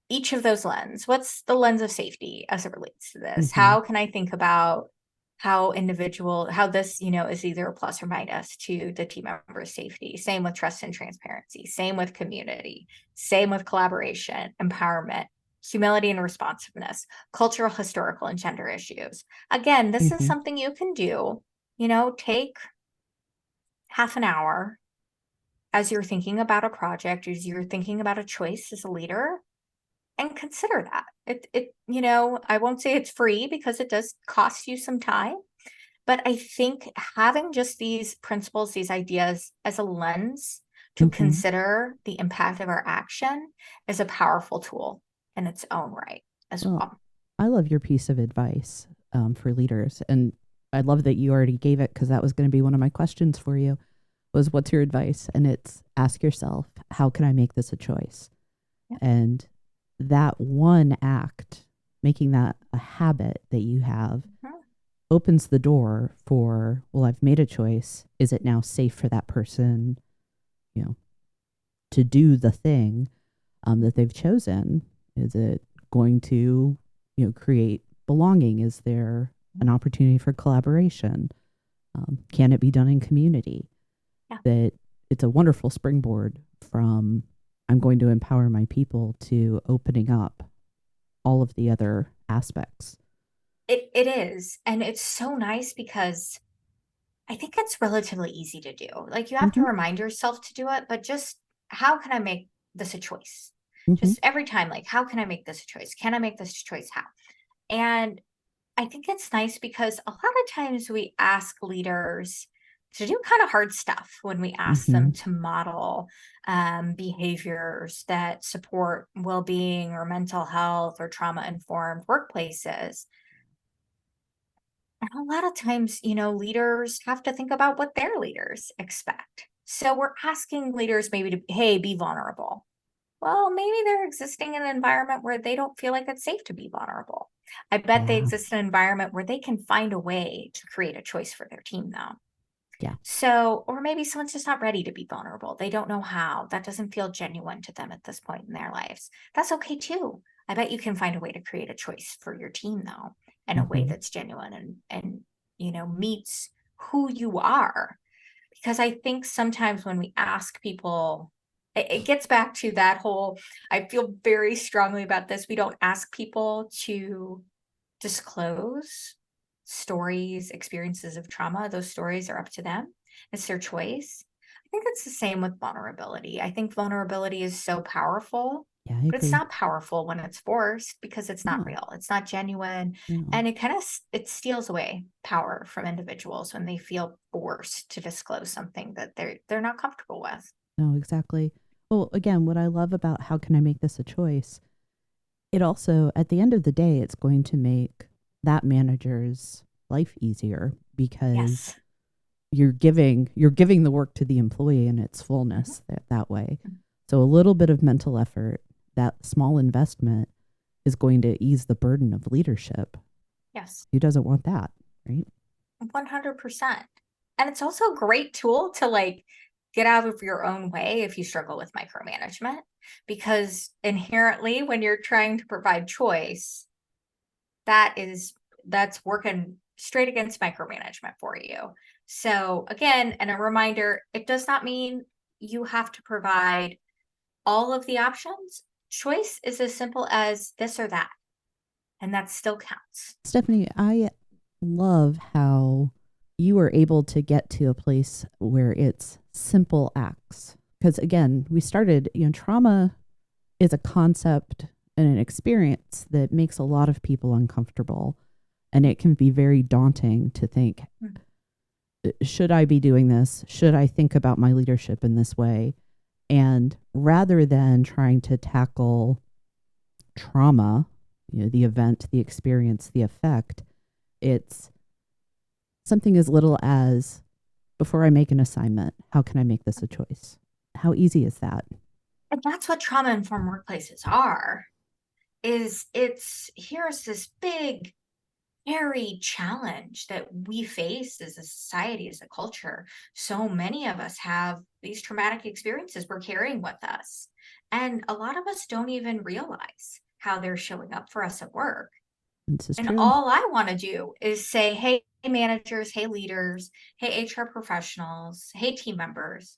S2: each of those lens. What's the lens of safety as it relates to this?
S1: Mm-hmm.
S2: How can I think about how this, is either a plus or minus to the team member's safety? Same with trust and transparency, same with community, same with collaboration, empowerment, humility and responsiveness, cultural, historical, and gender issues. Again, this is something you can do, take half an hour as you're thinking about a project, as you're thinking about a choice as a leader, and consider that. I won't say it's free because it does cost you some time, but I think having just these principles, these ideas as a lens to consider the impact of our action is a powerful tool in its own right as well.
S1: I love your piece of advice for leaders. And I love that you already gave it because that was going to be one of my questions for you was what's your advice? And it's ask yourself, how can I make this a choice? Yeah. And that one act, making that a habit that you have, opens the door for, well, I've made a choice. Is it now safe for that person, to do the thing that they've chosen? Is it going to, create belonging? Is there an opportunity for collaboration? Can it be done in community? Yeah. That it's a wonderful springboard from I'm going to empower my people to opening up all of the other aspects.
S2: It is. And it's so nice because I think it's relatively easy to do. Like you have to remind yourself to do it, but just how can I make this a choice? Just every time, like, how can I make this a choice? Can I make this a choice? How? And I think it's nice because a lot of times we ask leaders to do kind of hard stuff when we ask them to model behaviors that support well-being or mental health or trauma-informed workplaces. And a lot of times, leaders have to think about what their leaders expect. So we're asking leaders maybe to, hey, be vulnerable. Well, maybe they're existing in an environment where they don't feel like it's safe to be vulnerable. I bet they exist in an environment where they can find a way to create a choice for their team, though.
S1: Yeah.
S2: So, or maybe someone's just not ready to be vulnerable. They don't know how. That doesn't feel genuine to them at this point in their lives. That's okay too. I bet you can find a way to create a choice for your team though, in a way
S1: Hmm.
S2: that's genuine and meets who you are. Because I think sometimes when we ask people, it gets back to that whole, I feel very strongly about this. We don't ask people to disclose stories, experiences of trauma. Those stories are up to them. It's their choice. I think it's the same with vulnerability. I think vulnerability is so powerful,
S1: Yeah, I
S2: but it's
S1: agree.
S2: not powerful when it's forced because it's not
S1: No,
S2: real. It's not genuine.
S1: no,
S2: And it kind of it steals away power from individuals when they feel forced to disclose something that they're not comfortable with.
S1: no, exactly. Well, again, what I love about how can I make this a choice, it also, at the end of the day, it's going to make that manager's life easier because
S2: Yes.
S1: you're giving the work to the employee in its fullness that way. So a little bit of mental effort, that small investment is going to ease the burden of leadership.
S2: Yes.
S1: Who doesn't want that, right?
S2: 100%. And it's also a great tool to like get out of your own way if you struggle with micromanagement, because inherently when you're trying to provide choice, that is that's working straight against micromanagement for you. So again, and a reminder, it does not mean you have to provide all of the options. Choice is as simple as this or that, and that still counts.
S1: Stephanie, I love how you are able to get to a place where it's simple acts. Because again, we started, trauma is a concept and an experience that makes a lot of people uncomfortable. And it can be very daunting to think,
S2: Mm.
S1: should I be doing this? Should I think about my leadership in this way? And rather than trying to tackle trauma, the event, the experience, the effect, it's something as little as, before I make an assignment, how can I make this a choice? How easy is that?
S2: And that's what trauma informed workplaces are. Is it's here's this big hairy challenge that we face as a society, as a culture. So many of us have these traumatic experiences we're carrying with us. And a lot of us don't even realize how they're showing up for us at work.
S1: This is
S2: And
S1: true.
S2: all I want to do is say, hey, managers, hey, leaders, hey, HR professionals, hey, team members,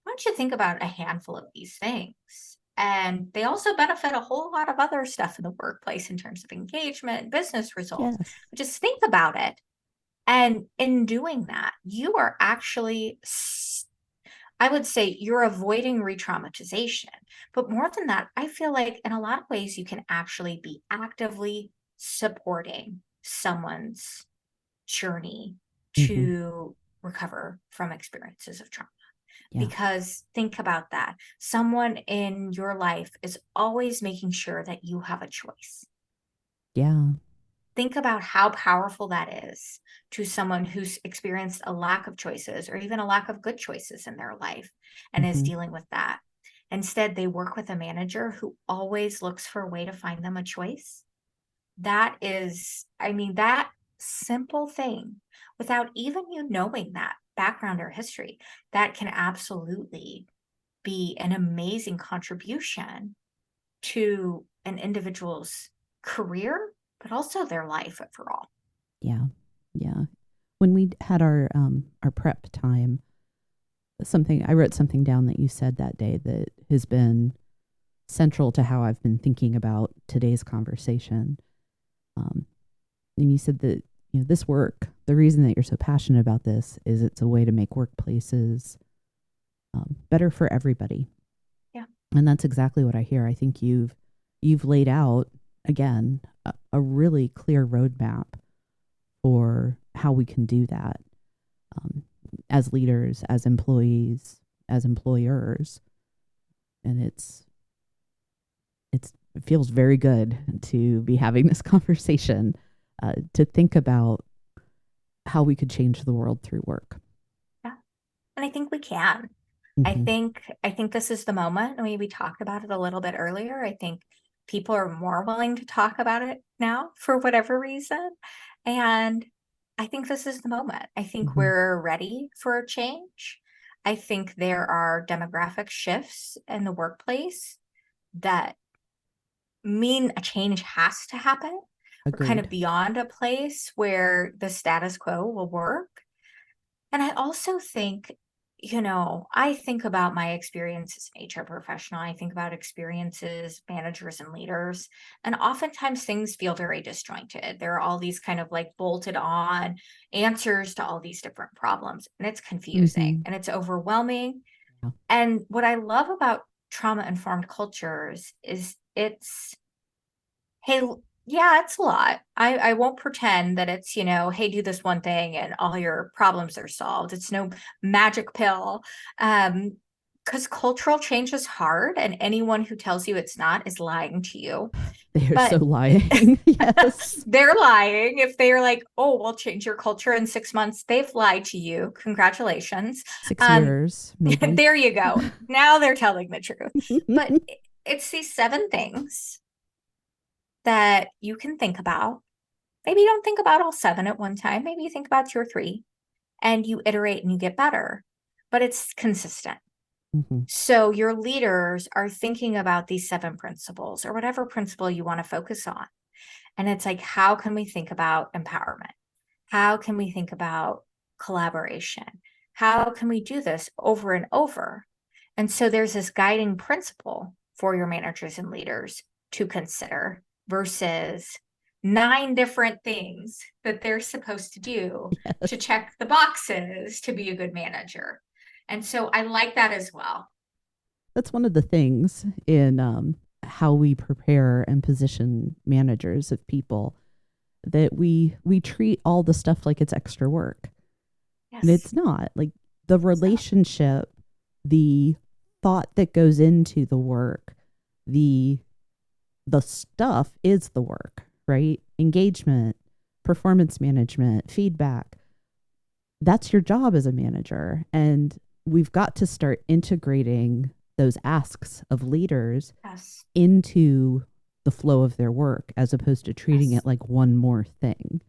S2: why don't you think about a handful of these things? And they also benefit a whole lot of other stuff in the workplace in terms of engagement, business results.
S1: Yes.
S2: But just think about it. And in doing that, you are actually, I would say, you're avoiding re traumatization. But more than that, I feel like in a lot of ways, you can actually be actively supporting someone's journey
S1: Hmm.
S2: to recover from experiences of trauma.
S1: Yeah.
S2: Because think about that. Someone in your life is always making sure that you have a choice.
S1: Yeah.
S2: Think about how powerful that is to someone who's experienced a lack of choices or even a lack of good choices in their life and is
S1: Hmm.
S2: dealing with that. Instead, they work with a manager who always looks for a way to find them a choice. That is, I mean, that simple thing, without even you knowing that background or history, that can absolutely be an amazing contribution to an individual's career, but also their life overall.
S1: Yeah. Yeah. When we had our prep time, something I wrote something down that you said that day that has been central to how I've been thinking about today's conversation. Um, and you said that this work, the reason that you're so passionate about this is it's a way to make workplaces better for everybody.
S2: Yeah.
S1: And that's exactly what I hear. I think you've laid out again a really clear roadmap for how we can do that, um, as leaders, as employees, as employers, and it feels very good to be having this conversation, to think about how we could change the world through work.
S2: Yeah. And I think we can.
S1: Hmm.
S2: I think this is the moment. I mean, we talked about it a little bit earlier. I think people are more willing to talk about it now for whatever reason. And I think this is the moment. I think
S1: Hmm.
S2: we're ready for a change. I think there are demographic shifts in the workplace that mean a change has to happen. We're kind of
S1: Agreed.
S2: beyond a place where the status quo will work. And I also think, I think about my experience as an HR professional. I think about experiences, managers, and leaders. And oftentimes things feel very disjointed. There are all these kind of like bolted on answers to all these different problems. And it's confusing
S1: Hmm.
S2: and it's overwhelming.
S1: Yeah.
S2: And what I love about trauma informed cultures is hey, yeah, it's a lot. I won't pretend that it's, hey, do this one thing and all your problems are solved. It's no magic pill. Because cultural change is hard, and anyone who tells you it's not is lying to you.
S1: They are so
S2: But
S1: lying. Yes.
S2: they're lying if they're like, oh, we'll change your culture in 6 months. They've lied to you. Congratulations.
S1: Six
S2: Um,
S1: years, maybe.
S2: there you go. Now they're telling the truth. But it's these 7 things that you can think about. Maybe you don't think about all 7 at one time. Maybe you think about 2 or 3 and you iterate and you get better, but it's consistent.
S1: Hmm.
S2: So your leaders are thinking about these 7 principles or whatever principle you want to focus on. And it's like, how can we think about empowerment? How can we think about collaboration? How can we do this over and over? And so there's this guiding principle for your managers and leaders to consider versus 9 different things that they're supposed to do to
S1: Yes.
S2: check the boxes to be a good manager. And so I like that as well.
S1: That's one of the things in how we prepare and position managers of people, that we treat all the stuff like it's extra work. And
S2: Yes.
S1: it's not. Like, the relationship, the thought that goes into the work, the the stuff is the work, right? Engagement, performance management, feedback. That's your job as a manager. And we've got to start integrating those asks of leaders
S2: Yes.
S1: into the flow of their work, as opposed to treating
S2: Yes.
S1: it like one more thing.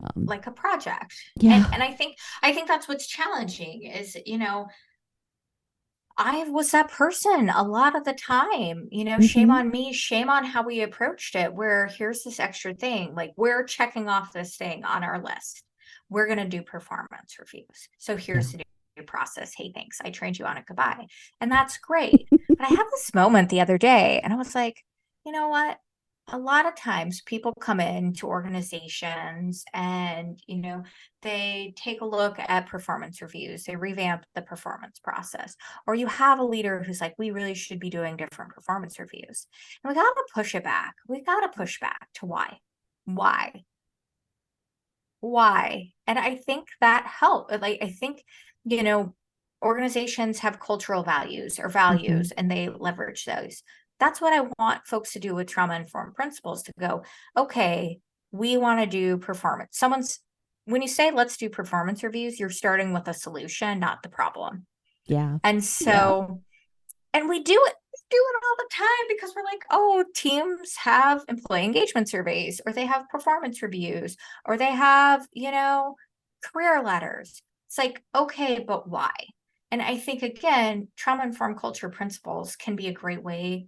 S1: Um,
S2: Like a project. And
S1: yeah.
S2: and I think that's what's challenging is, I was that person a lot of the time, shame
S1: Hmm.
S2: on me, shame on how we approached it, where here's this extra thing, like we're checking off this thing on our list. We're going to do performance reviews. So
S1: Yeah.
S2: here's the new process. Hey, thanks. I trained you on it. Goodbye. And that's great. But I had this moment the other day and I was like, you know what? A lot of times people come into organizations and, they take a look at performance reviews, they revamp the performance process, or you have a leader who's like, we really should be doing different performance reviews. And we got to push it back. We got to push back to why. Why? Why? And I think that helped. Like, I think, you know, organizations have cultural values or
S1: Hmm.
S2: values and they leverage those. That's what I want folks to do with trauma informed principles to go, okay, we want to do performance. When you say let's do performance reviews, you're starting with a solution, not the problem.
S1: Yeah.
S2: And
S1: Yeah.
S2: so, and we do it all the time because we're like, oh, teams have employee engagement surveys, or they have performance reviews, or they have, career letters. It's like, okay, but why? And I think, again, trauma informed culture principles can be a great way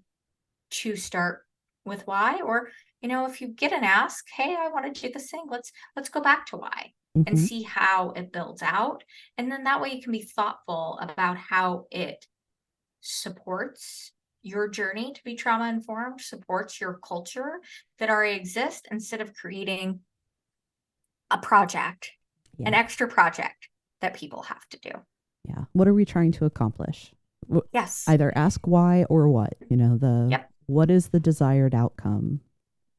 S2: to start with why. Or, if you get an ask, hey, I want to do this thing, let's go back to why and
S1: Hmm.
S2: see how it builds out. And then that way you can be thoughtful about how it supports your journey to be trauma informed, supports your culture that already exists, instead of creating a project, an
S1: Yeah.
S2: extra project that people have to do.
S1: Yeah. What are we trying to accomplish?
S2: Yes.
S1: Either ask why or what, the
S2: Yep.
S1: what is the desired outcome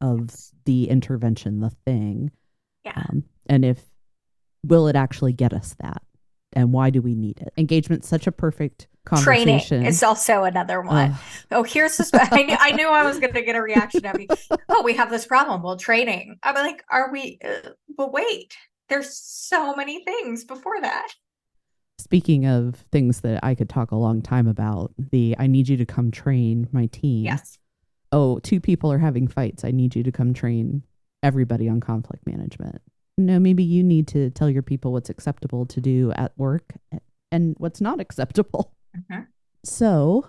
S1: of
S2: Yes.
S1: the intervention, the thing.
S2: Yeah.
S1: And if will it actually get us that? And why do we need it? Engagement's such a perfect
S2: Training
S1: conversation.
S2: is also another one.
S1: Uh,
S2: Oh, here's this. I knew I was going to get a reaction of you. Oh, we have this problem. Well, training. I'm like, are we? But wait, there's so many things before that.
S1: Speaking of things that I could talk a long time about, I need you to come train my team.
S2: Yes.
S1: Oh, 2 people are having fights. I need you to come train everybody on conflict management. No, maybe you need to tell your people what's acceptable to do at work and what's not acceptable.
S2: Mhm.
S1: So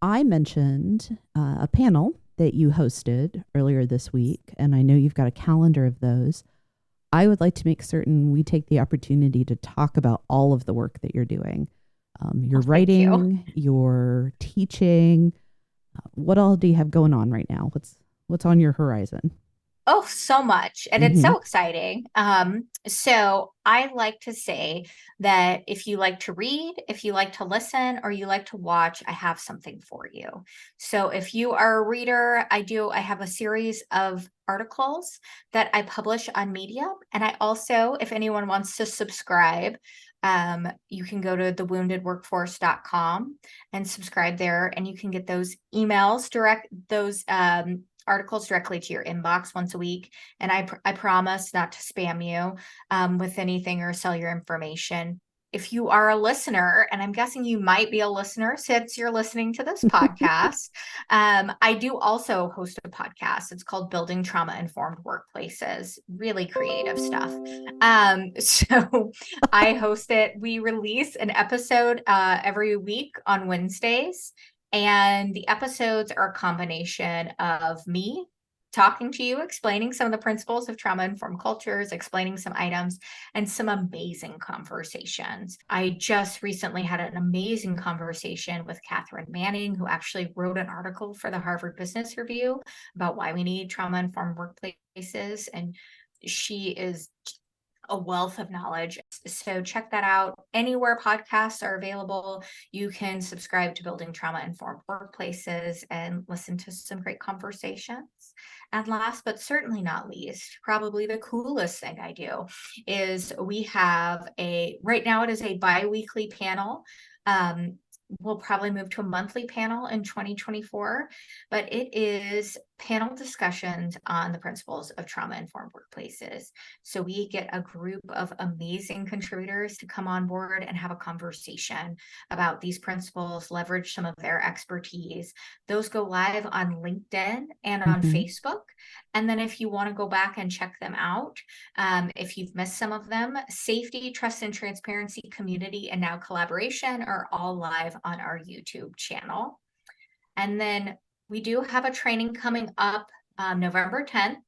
S1: I mentioned a panel that you hosted earlier this week, and I know you've got a calendar of those. I would like to make certain we take the opportunity to talk about all of the work that you're doing. Your writing, your teaching. What all do you have going on right now? What's on your horizon?
S2: Oh, so much. And it's so exciting. So I like to say that if you like to read, if you like to listen, or you like to watch, I have something for you. So if you are a reader, I have a series of articles that I publish on Medium. And I also, if anyone wants to subscribe, you can go to thewoundedworkforce.com and subscribe there, and you can get those articles directly to your inbox once a week. And I promise not to spam you with anything or sell your information. If you are a listener, and I'm guessing you might be a listener since you're listening to this podcast, I do also host a podcast. It's called Building Trauma-Informed Workplaces. Really creative stuff. So I host it. We release an episode every week on Wednesdays. And the episodes are a combination of me talking to you, explaining some of the principles of trauma-informed cultures, explaining some items, and some amazing conversations. I just recently had an amazing conversation with Catherine Manning, who actually wrote an article for the Harvard Business Review about why we need trauma-informed workplaces. And she is a wealth of knowledge. So check that out. Anywhere podcasts are available, you can subscribe to Building Trauma-Informed Workplaces and listen to some great conversations. And last but certainly not least, probably the coolest thing I do is we have right now it is a bi-weekly panel. We'll probably move to a monthly panel in 2024, but it is panel discussions on the principles of trauma-informed workplaces. So we get a group of amazing contributors to come on board and have a conversation about these principles, leverage some of their expertise. Those go live on LinkedIn and on Facebook. And then if you want to go back and check them out, if you've missed some of them, safety, trust and transparency, community, and now collaboration are all live on our YouTube channel. And then we do have a training coming up November 10th.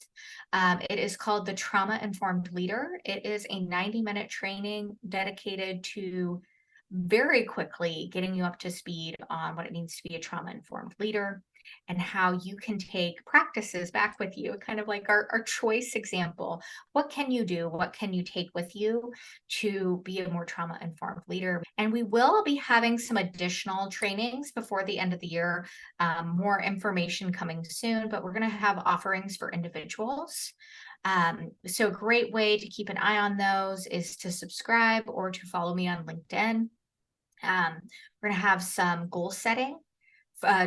S2: It is called the Trauma-Informed Leader. It is a 90-minute training dedicated to very quickly getting you up to speed on what it means to be a trauma-informed leader and how you can take practices back with you, kind of like our choice example. What can you do? What can you take with you to be a more trauma-informed leader? And we will be having some additional trainings before the end of the year, more information coming soon, but we're going to have offerings for individuals. So a great way to keep an eye on those is to subscribe or to follow me on LinkedIn. We're going to have some goal setting,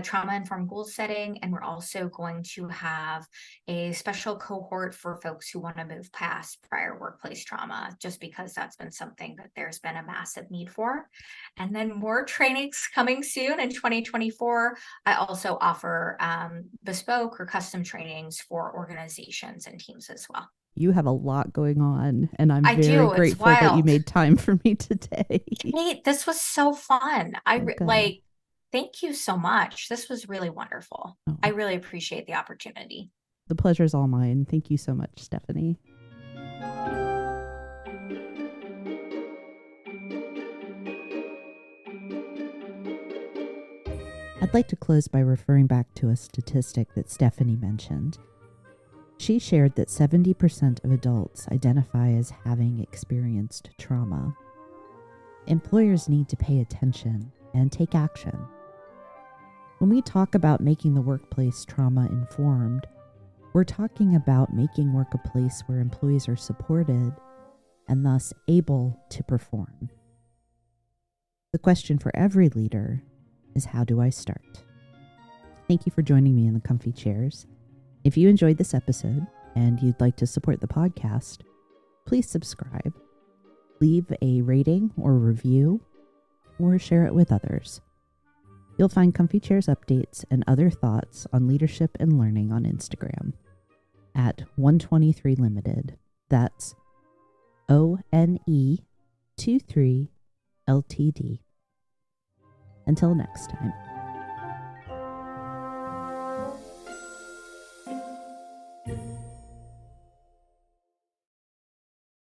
S2: trauma-informed goal setting, and we're also going to have a special cohort for folks who want to move past prior workplace trauma, just because that's been something that there's been a massive need for. And then more trainings coming soon in 2024. I also offer bespoke or custom trainings for organizations and teams as well.
S1: You have a lot going on, and I'm very grateful that you made time for me today.
S2: Kate, this was so fun. Thank you so much. This was really wonderful. Oh. I really appreciate the opportunity.
S1: The pleasure's all mine. Thank you so much, Stephanie. I'd like to close by referring back to a statistic that Stephanie mentioned. She shared that 70% of adults identify as having experienced trauma. Employers need to pay attention and take action. When we talk about making the workplace trauma-informed, we're talking about making work a place where employees are supported and thus able to perform. The question for every leader is, how do I start? Thank you for joining me in the comfy chairs. If you enjoyed this episode and you'd like to support the podcast, please subscribe, leave a rating or review, or share it with others. You'll find Comfy Chairs updates and other thoughts on leadership and learning on Instagram at 123 Limited. That's ONE23 LTD. Until next time.